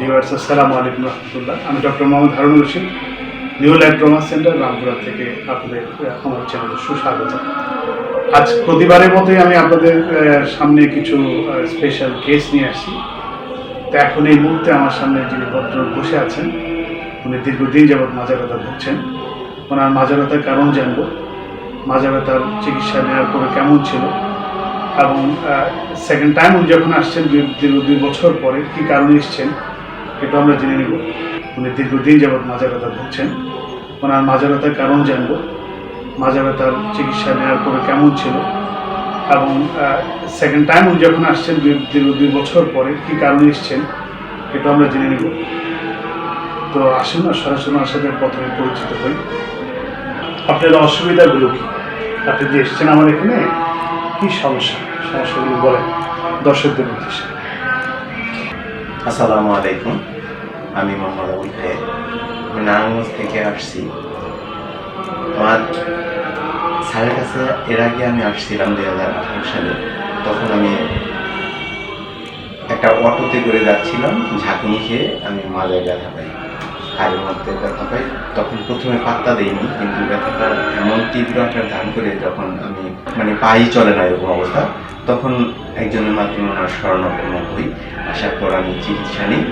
Viewers আসসালামু আলাইকুম রহমতুল্লাহ। আমি doctor Mohammad Harun Rashid, new life trauma centre Rampura থেকে আপনাদের আমার চ্যানেলে সুস্বাগত। আজ প্রতিবারের মতোই আমি আপনাদের সামনে কিছু স্পেশাল কেস নিয়ে আসি। তো এখন এই মুহূর্তে আমার সামনে যিনি ভদ্রলোক বসে আছেন, উনি দীর্ঘদিন যাবৎ মাজা ব্যথা ভুগছেন। ওনার মাজা ব্যথার কারণ জানবো, মাজা ব্যথার চিকিৎসা নেওয়ার পরে কেমন ছিল, এবং সেকেন্ড টাইম উনি যখন আসছেন দীর্ঘ 2 বছর পরে কী কারণে এসছেন এটা আমরা জেনে নেব। উনি দীর্ঘদিন যাবৎ মাজা ব্যথা ভুগছেন। ওনার মাজা ব্যথার কারণ জানবো, মাজা ব্যথার চিকিৎসা নেওয়ার পরে কেমন ছিল, এবং সেকেন্ড টাইম উনি যখন আসছেন দীর্ঘ 2 বছর পরে কী কারণে এসছেন এটা আমরা জেনে নেব। তো আসুন না সরাসরি ওনার সাথে প্রথমে পরিচিত হই। আপনার অসুবিধাগুলো কি, আপনি যে এসছেন আমার এখানে কি সমস্যাগুলো বলেন দর্শকদের উদ্দেশ্যে। আসসালামু আলাইকুম, আমি মোহাম্মদ আবুল খায়ের, আমি নারায়ণগঞ্জ থেকে আসছি। আমার স্যারের কাছে এর আগে আমি আসছিলাম 2018 সালে। তখন আমি একটা অটোতে করে যাচ্ছিলাম, ঝাঁকুনি খেয়ে আমি মাজায় ব্যথা পাই, হাড়ের মধ্যে ব্যথা পাই। তখন প্রথমে পাত্তা দিইনি, কিন্তু ব্যথাটা এমন তীব্র আকার ধারণ করে যখন আমি পাই চলে না এরকম অবস্থা, তখন একজনের মাধ্যমে ওনার শরণাপন্ন হই। আসার পর আমি চিকিৎসা নিই।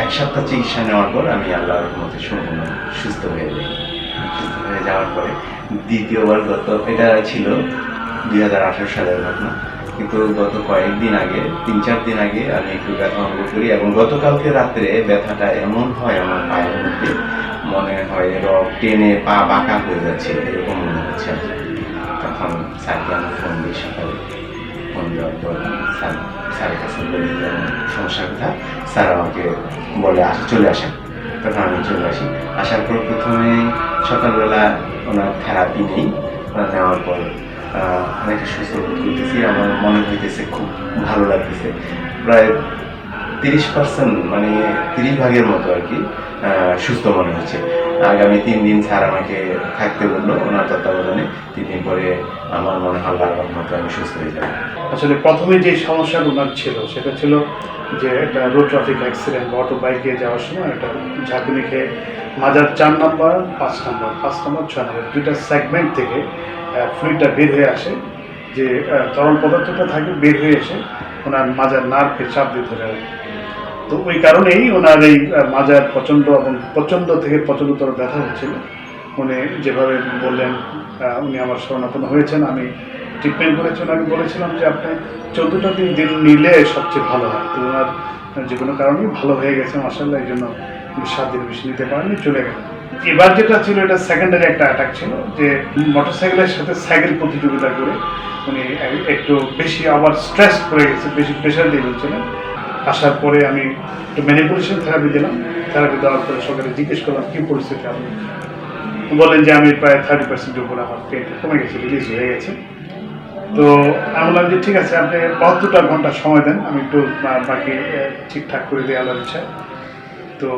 1 সপ্তাহ চিকিৎসা নেওয়ার পর আমি আল্লাহর রহমতে সম্পূর্ণ সুস্থ হয়ে যাই। সুস্থ হয়ে যাওয়ার পরে দ্বিতীয়বার এটা ছিল 2018 সালের ঘটনা, কিন্তু গত কয়েকদিন আগে 3-4 দিন আগে আমি একটু ব্যথা অনুভব করি, এবং গতকালকে রাত্রে ব্যথাটা এমন হয় আমার পায়ের মধ্যে, মনে হয় রক টেনে পা বাঁকা হয়ে যাচ্ছে এরকম মনে হচ্ছে। তখন স্যারকে আমি ফোন দিই, সকালে ফোন দেওয়ার পর স্যারের কাছে বলি সমস্যার কথা। স্যার আমাকে বলে চলে আসেন। তখন আমি চলে আসি। আসার পর প্রথমে সকালবেলা ওনার থেরাপি নেই, নেওয়ার পর অনেকটা সুস্থ বোধ করতেছি। আমার মনে হইতেছে খুব ভালো লাগতেছে। প্রায় 30%, 30 ভাগের মতো আর কি সুস্থ মনে হচ্ছে। আগামী 3 দিন স্যার আমাকে থাকতে বললো ওনার তত্ত্বাবধানে। 3 দিন পরে আমার মনে হয় আল্লাহর রহমতে আমি সুস্থ হয়ে যাব। আসলে প্রথমে যে সমস্যাটা ওনার ছিল সেটা ছিল যে একটা রোড ট্রাফিক অ্যাক্সিডেন্ট, অটো বাইকে যাওয়ার সময় একটা ঝাঁকুনি খেয়ে মাজার 4 নম্বর 5 নম্বর 6 নম্বর দুইটা সেগমেন্ট থেকে ফ্লুইডটা বের হয়ে আসে, যে তরল পদার্থটা থাকে বের হয়ে এসে ওনার মাজার নার্ভকে চাপ দিয়ে ধরে রাখে। তো ওই কারণেই ওনার এই মাজার প্রচণ্ড থেকে প্রচণ্ডতর ব্যথা হচ্ছিল। উনি যেভাবে বললেন, উনি আমার শরণাপন্ন হয়েছেন, আমি ট্রিটমেন্ট করেছেন। আমি বলেছিলাম যে আপনি 14টা দিন নিলে সবচেয়ে ভালো হয়। তো ওনার যে কোনো কারণেই ভালো হয়ে গেছে মাশাআল্লাহ, এই জন্য 7 দিন বেশি নিতে পারেনি, চলে গেল। এবার যেটা ছিল এটা সেকেন্ডারি একটা অ্যাটাক ছিল, যে মোটরসাইকেলের সাথে সাইকেল প্রতিযোগিতা করে উনি একটু বেশি আবার স্ট্রেস পড়ে গেছে, বেশি প্রেশার দিয়ে বলছিলেন। আসার পরে আমি একটু ম্যানিপুলেশন থেরাপি দিলাম। থেরাপি দেওয়ার পরে সকালে জিজ্ঞেস করলাম কী পরিস্থিতি, আপনি বললেন যে আমি প্রায় 30% উপরে আমার পেট কমে গেছে, রিলিজ হয়ে গেছে। তো আমি বললাম যে ঠিক আছে, আপনি 72টা ঘন্টা সময় দেন, আমি একটু বাকি ঠিকঠাক করে দিই আল্লাহর ইচ্ছায়। তো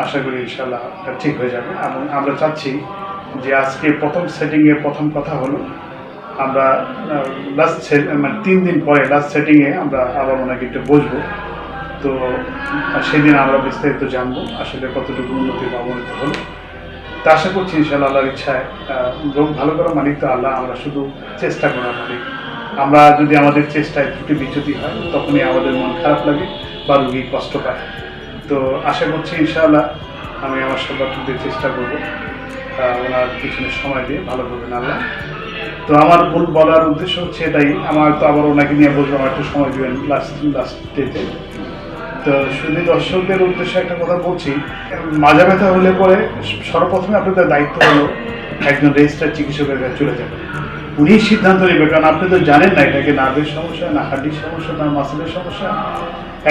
আশা করি ইনশাআল্লাহ ঠিক হয়ে যাবে। এবং আমরা চাচ্ছি যে আজকে প্রথম সেটিংয়ে প্রথম কথা হলো, আমরা লাস্ট 3 দিন পরে লাস্ট সেটিংয়ে আমরা আবার ওনাকে একটু বসবো। তো সেদিন আমরা বিস্তারিত জানবো আসলে কতটুকু উন্নতি বা অবনতি হলো। তা আশা করছি ইনশাআল্লাহ আল্লাহর ইচ্ছায় রোগ ভালো করার মালিক তো আল্লাহ, আমরা শুধু চেষ্টা করার মালিক। আমরা যদি আমাদের চেষ্টায় ত্রুটি বিচ্যুতি হয় তখনই আমাদের মন খারাপ লাগে বা রোগী কষ্ট পায়। তো আশা করছি ইনশাআল্লাহ আমি আমার সর্বাত্মক চেষ্টা করবো ওনার পিছনে সময় দিয়ে ভালো করবেন আল্লাহ। তো আমার বলার উদ্দেশ্য হচ্ছে এটাই, আমার তো আবার ওনাকে নিয়ে বলবো, আমার একটু সময় দেবেন লাস্ট ডেতে। তো শুধু দর্শকদের উদ্দেশ্যে একটা কথা বলছি, মাজা ব্যথা হলে পরে সর্বপ্রথমে আপনাদের দায়িত্ব হলো একজন রেজিস্টার্ড চিকিৎসকের কাছে চলে যাবেন। উনি সিদ্ধান্ত নেবে, কারণ আপনি তো জানেন না এটা কি নার্ভের সমস্যা না হার্টির সমস্যা না মাসেলের সমস্যা।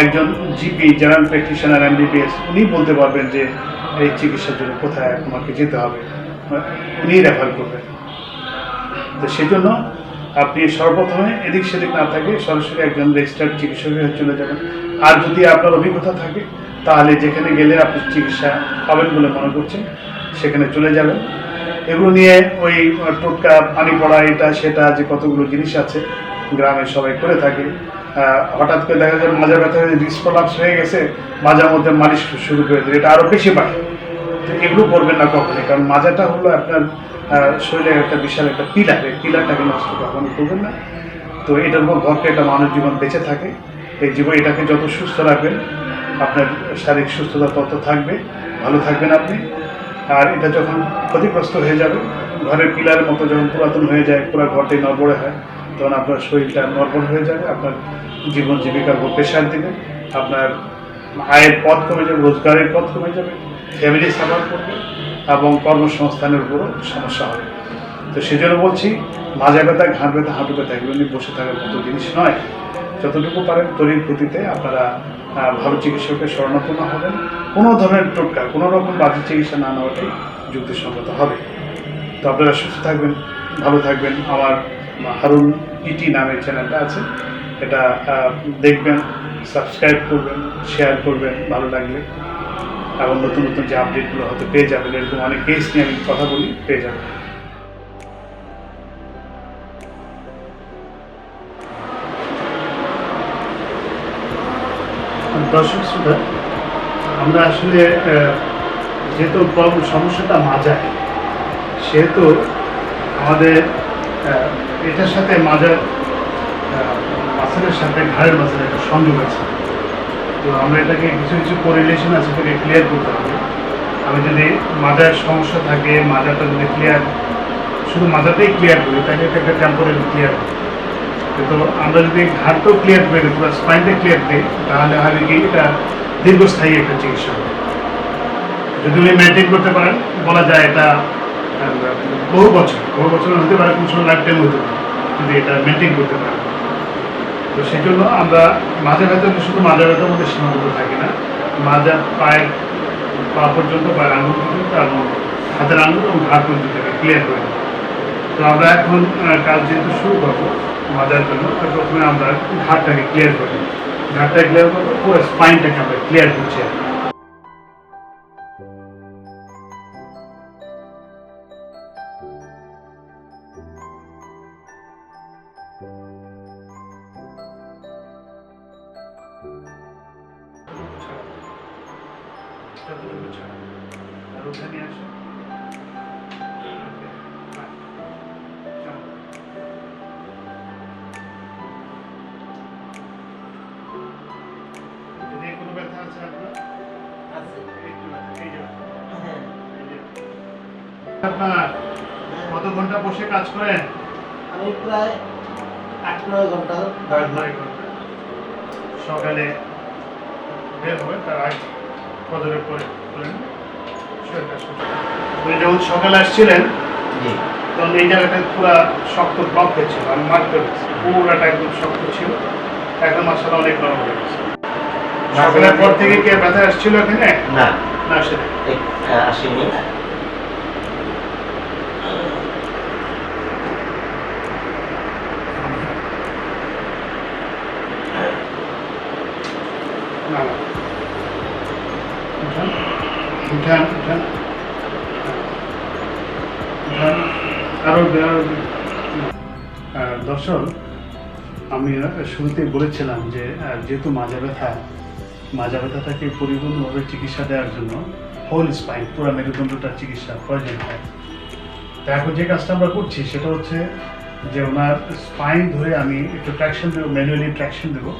একজন জিপি, জেনারেল প্র্যাকটিশনার, MBBS, উনি বলতে পারবেন যে এই চিকিৎসার জন্য কোথায় আমাকে যেতে হবে, উনি রেফার করবেন। তো সেজন্য আপনি সর্বপ্রথমে এদিক সেদিক না থাকে সরাসরি একজন রেজিস্টার্ড চিকিৎসকের চলে যাবেন। আর যদি আপনার অভিজ্ঞতা থাকে তাহলে যেখানে গেলে আপনি চিকিৎসা পাবেন বলে মনে করছেন সেখানে চলে যাবেন। এগুলো নিয়ে ওই টোটকা, পানি পড়া, এটা সেটা যে কতগুলো জিনিস আছে গ্রামে সবাই করে থাকে, হঠাৎ করে দেখা যায় মাজা ব্যথা হয়ে ডিসপ্রলাপস হয়ে গেছে, মাজার মধ্যে মালিশ শুরু করে দিলে এটা আরও বেশি বাড়ে। তো এগুলো করবেন না কখনই, কারণ মাজাটা হলো আপনার শরীরের একটা বিশাল একটা পিলার, এই পিলারটাকে নষ্ট কখনো করবেন না। তো এটার উপর ভরকে একটা মানব জীবন বেঁচে থাকে। এই জীবন এটাকে যত সুস্থ রাখবেন আপনার শারীরিক সুস্থতা তত থাকবে, ভালো থাকবেন আপনি। আর এটা যখন ক্ষতিগ্রস্ত হয়ে যাবে, ঘরের পিলারের মতো যখন পুরাতন হয়ে যায়, পুরো ঘরটাই নড়বড়ে হয়, তখন আপনার শরীরটা নড়বড় হয়ে যাবে, আপনার জীবন জীবিকার উপর প্রেশার দেবে, আপনার আয়ের পথ কমে যাবে, রোজগারের পথ কমে যাবে, ফ্যামিলি সাফার করবে এবং কর্মসংস্থানের উপরও সমস্যা হবে। তো সেজন্য বলছি, মাজা ব্যথা, ঘাড় ব্যথা, হাঁটু ব্যথা এগুলো নিয়ে বসে থাকার মতো জিনিস নয়। যতটুকু পারেন তরির গতিতে আপনারা ভালো চিকিৎসকের শরণাপন্ন হবেন। কোনো ধরনের টোটকা, কোনো রকম বাজে চিকিৎসা না নেওয়াটাই যুক্তিসঙ্গত হবে। তো আপনারা সুস্থ থাকবেন, ভালো থাকবেন। আমার হারুন ইটি নামের চ্যানেলটা আছে, এটা দেখবেন, সাবস্ক্রাইব করবেন, শেয়ার করবেন ভালো লাগলে, এবং নতুন নতুন যে আপডেটগুলো হয়তো পেয়ে যাবেন। এরকম অনেক কেস নিয়ে আমি কথা বলি, পেয়ে যাবেন। দর্শক শ্রোতা, আমরা আসলে যেহেতু সমস্যাটা মাজায়, সেহেতু আমাদের এটার সাথে মাজার মাসেলের সাথে ঘাড়ের মাসেলের একটা সংযোগ আছে। তো আমরা এটাকে কিছু কিছু কোরিলেশন আছে, এটাকে ক্লিয়ার করতে হবে। আমি যদি মাজার সমস্যা থাকে, মাজাটা যদি ক্লিয়ার, শুধু মাজাটাই ক্লিয়ার করি, তাহলে এটা একটা টেম্পোরারি ক্লিয়ার হবে। কিন্তু আমরা যদি ঘাটটাও ক্লিয়ার করে দিই, পুরো স্পাইনটা ক্লিয়ার দিই, তাহলে হবে কি এটা দীর্ঘস্থায়ী একটা চিকিৎসা হবে। যদি উনি মেনটেন করতে পারেন, বলা যায় এটা বহু বছর হতে পারে, কোনো সময় লাইফ টাইম হতে পারে, যদি এটা মেনটেন করতে পারেন। তো সেই জন্য আমরা মাজা ব্যথা শুধু মাজা ব্যথার মধ্যে সীমাবদ্ধ থাকি না, মাজা পায়ের পা পর্যন্ত, পায়ের আঙুল পর্যন্ত এবং হাতের আঙুল এবং ঘাট পর্যন্ত ক্লিয়ার করে দিই। তো আমরা এখন কাজ যেহেতু শুরু করবো মাজার জন্য, তো প্রথমে আমরা ঘাটটাকে ক্লিয়ার করি। ঘাটটা ক্লিয়ার করবো, পুরো স্পাইনটাকে আমরা ক্লিয়ার করছি। আর ওখানে আসো, কোনো ব্যথা আছে আপনার? আপনার কত ঘন্টা বসে কাজ করেন? আমি প্রায় 8-9 ঘন্টা। সকালে বের হবে, তার আগে ফজরের পরে করেন। উনি যখন সকালে আসছিলেন তখন এই জায়গাটা পুরো শক্ত ব্লক হয়েছিল, আমি মার্ক করেছি, পুরাটা একদম শক্ত ছিল। এখন মাসালা অনেক নরম হয়ে গেছে। সকালের পর থেকে কি ব্যথা আসছিল এখানে? না না, সেটা আসেনি। না, উঠান উঠান উঠান উঠান, আরো দর্শক, আমি শুরুতেই বলেছিলাম যে যেহেতু মাজা ব্যথাটাকে পরিপূর্ণভাবে চিকিৎসা দেওয়ার জন্য হোল স্পাইন, পুরো মেরুদণ্ডটার চিকিৎসা প্রয়োজন হয়। তো এখন যে কাজটা আমরা করছি সেটা হচ্ছে যে ওনার স্পাইন ধরে আমি একটু ট্র্যাকশন দেবো, ম্যানুয়ালি ট্র্যাকশন দেবো।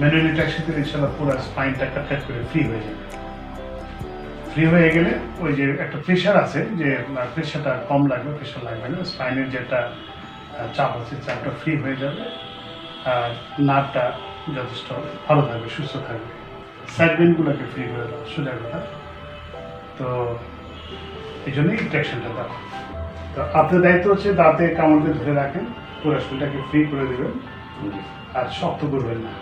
ম্যানুয়ালি ট্র্যাকশন দিলে ইনশাল্লাহ পুরো স্পাইনটা কাট করে ফ্রি হয়ে যাবে। ফ্রি হয়ে গেলে ওই যে একটা প্রেশার আছে, যে প্রেশারটা কম লাগবে, প্রেশার লাগবে না, স্পাইনের যেটা চাপ আছে চাপটা ফ্রি হয়ে যাবে, আর নার্ভটা যথেষ্ট ভালো থাকবে, সুস্থ থাকবে। সাইডবেনগুলোকে ফ্রি করে দেওয়া সোজা কথা। তো এই জন্যই ট্র্যাকশনটা দেওয়া। তো আপনার দায়িত্ব হচ্ছে দাঁতে কামড়কে ধরে রাখেন, পুরো শরীরটাকে ফ্রি করে দেবেন, আর শক্ত করবেন না।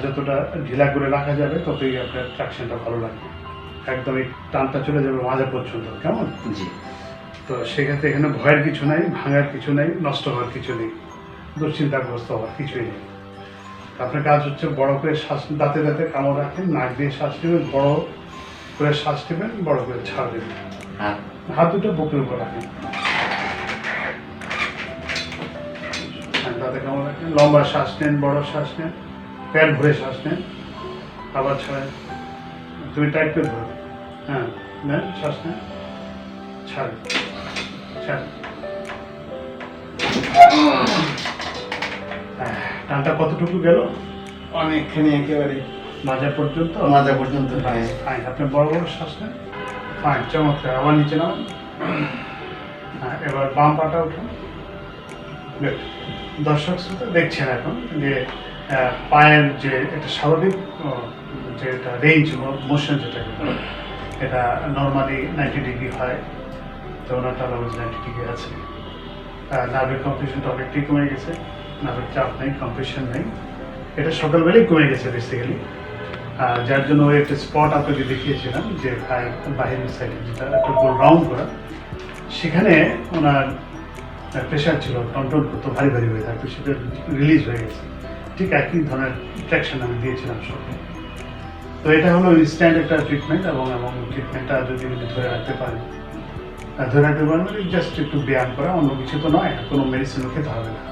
যতটা ঢিলা করে রাখা যাবে ততই আপনার ট্র্যাকশনটা ভালো লাগবে। একদম এই টানটা চলে যাবে মাজা পর্যন্ত, কেমন? জি। তো সেক্ষেত্রে এখানে ভয়ের কিছু নাই, ভাঙার কিছু নাই, নষ্ট হওয়ার কিছু নেই, দুশ্চিন্তাগ্রস্ত হওয়ার কিছুই নেই। আপনার কাজ হচ্ছে বড় করে শ্বাস, দাঁতে দাঁতে কামড় রাখেন, নাক দিয়ে শ্বাস নেবেন, বড় করে শ্বাস নেবেন, বড় করে ছাড় দেবেন। হাত দুটো বুকের উপর রাখেন, দাঁতে হাতে কেমন রাখেন, লম্বা শ্বাস নেন, বড় শ্বাস নেন, পেট ভরে শ্বাস নেন, আবার ছাড়েন। তুমি টাইট করে ধরো, হ্যাঁ নেন, শ্বাস নেন, ছাড়েন, ছাড়েন। টানটা কতটুকু গেল? অনেকখানি একেবারে মাজা পর্যন্ত? মাজা পর্যন্ত। ফাইন, আপনি বড় বড় শ্বাস নেন। ফাইন, চমৎকার। আবার নিচে নাও। হ্যাঁ, এবার বাম পাটা উঠান। Good. দর্শক শ্রোতা দেখছেন এখন যে পায়ের যে একটা স্বাভাবিক যে এটা রেঞ্জ মোশন যেটাকে বলে, এটা নর্মালি 90 ডিগ্রি হয়, তো ওনারটা অলওয়েজ 90 ডিগ্রি আছে। নার্ভের কম্প্রেশনটা অনেকটাই কমে গেছে, নার্ভের চাপ নেই, কম্প্রেশন নেই। এটা সকালবেলায় কমে গেছে বেসিক্যালি, যার জন্য ওই একটা স্পট আপনাকে দেখিয়েছিলাম যে বাহিরের সাইডে যেটা একটা গোল রাউন্ড করা, সেখানে ওনার প্রেশার ছিল, টনটন করতো, ভারী ভারী হয়ে থাকতো, সেটা রিলিজ হয়ে গেছে। ঠিক একই ধরনের ট্র্যাকশন আমি দিয়েছিলাম সবকে। তো এটা হলো ইনস্ট্যান্ট একটা ট্রিটমেন্ট, এবং ট্রিটমেন্টটা যদি ধরে রাখতে পারেন, ধরে রাখতে পারেন জাস্ট একটু ব্যায়াম করা, অন্য কিছু তো নয়, কোনো মেডিসিনও খেতে হবে না।